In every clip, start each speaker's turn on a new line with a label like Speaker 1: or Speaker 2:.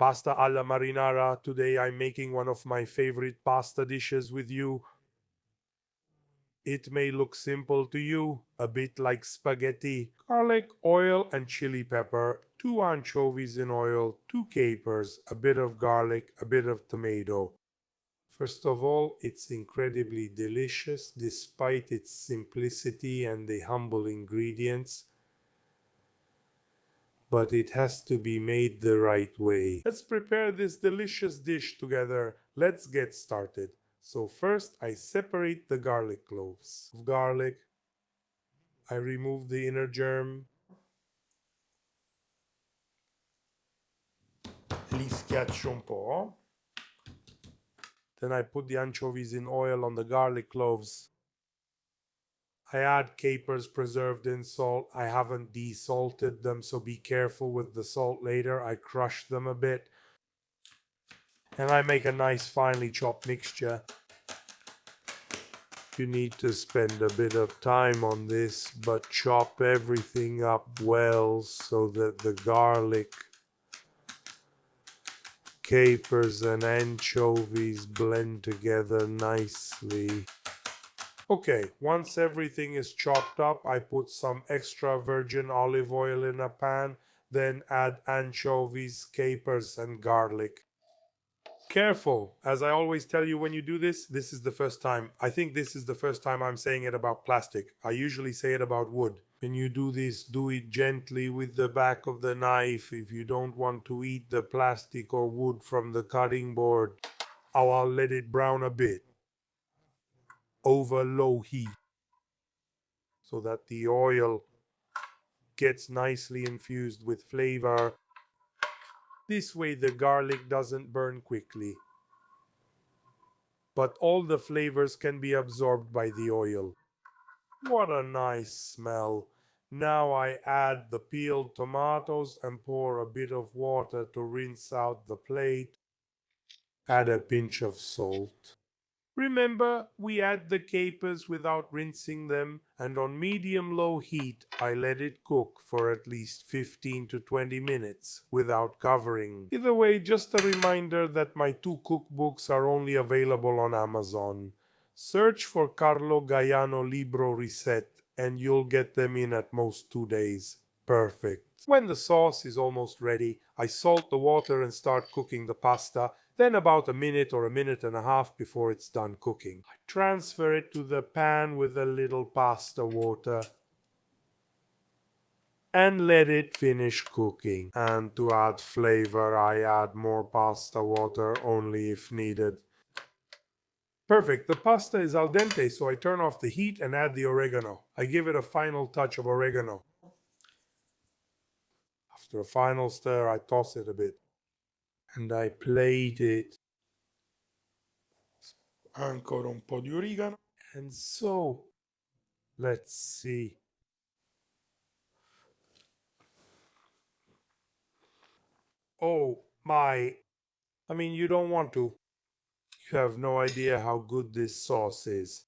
Speaker 1: Pasta alla marinara. Today I'm making one of my favorite pasta dishes with you. It may look simple to you, a bit like spaghetti. Garlic, oil, and chili pepper, 2 anchovies in oil, 2 capers, a bit of garlic, a bit of tomato. First of all, it's incredibly delicious despite its simplicity and the humble ingredients, but it has to be made the right way. Let's prepare this delicious dish together. Let's get started. So first I separate the garlic cloves. Garlic, I remove the inner germ, li schiaccio un po'. Then I put the anchovies in oil on the garlic cloves. I add capers preserved in salt. I haven't desalted them, so be careful with the salt later. I crush them a bit. And I make a nice finely chopped mixture. You need to spend a bit of time on this, but chop everything up well so that the garlic, capers, and anchovies blend together nicely. Okay, once everything is chopped up, I put some extra virgin olive oil in a pan, then add anchovies, capers, and garlic. Careful, as I always tell you when you do this, this is the first time. I think this is the first time I'm saying it about plastic. I usually say it about wood. When you do this, do it gently with the back of the knife if you don't want to eat the plastic or wood from the cutting board. I'll let it brown a bit over low heat so that the oil gets nicely infused with flavor. This way the garlic doesn't burn quickly, but all the flavors can be absorbed by the oil. What a nice smell. Now I add the peeled tomatoes and pour a bit of water to rinse out the plate. Add a pinch of salt. Remember, we add the capers without rinsing them, and on medium-low heat I let it cook for at least 15 to 20 minutes without covering. Either way, just a reminder that my 2 cookbooks are only available on Amazon. Search for Carlo Gaiano Libro Reset and you'll get them in at most 2 days. Perfect. When the sauce is almost ready, I salt the water and start cooking the pasta. Then about a minute or a minute and a half before it's done cooking, I transfer it to the pan with a little pasta water and let it finish cooking. And to add flavor, I add more pasta water only if needed. Perfect. The pasta is al dente, so I turn off the heat and add the oregano. I give it a final touch of oregano. After a final stir, I toss it a bit and I plate it. Ancora un po' di origano. And so, let's see. Oh my. I mean, you don't want to. You have no idea how good this sauce is.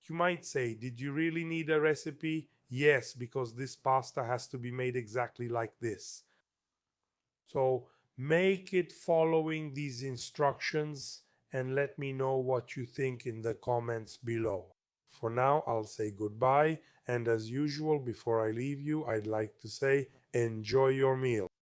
Speaker 1: You might say, did you really need a recipe? Yes, because this pasta has to be made exactly like this. So make it following these instructions and let me know what you think in the comments below. For now, I'll say goodbye, and as usual, before I leave you, I'd like to say enjoy your meal.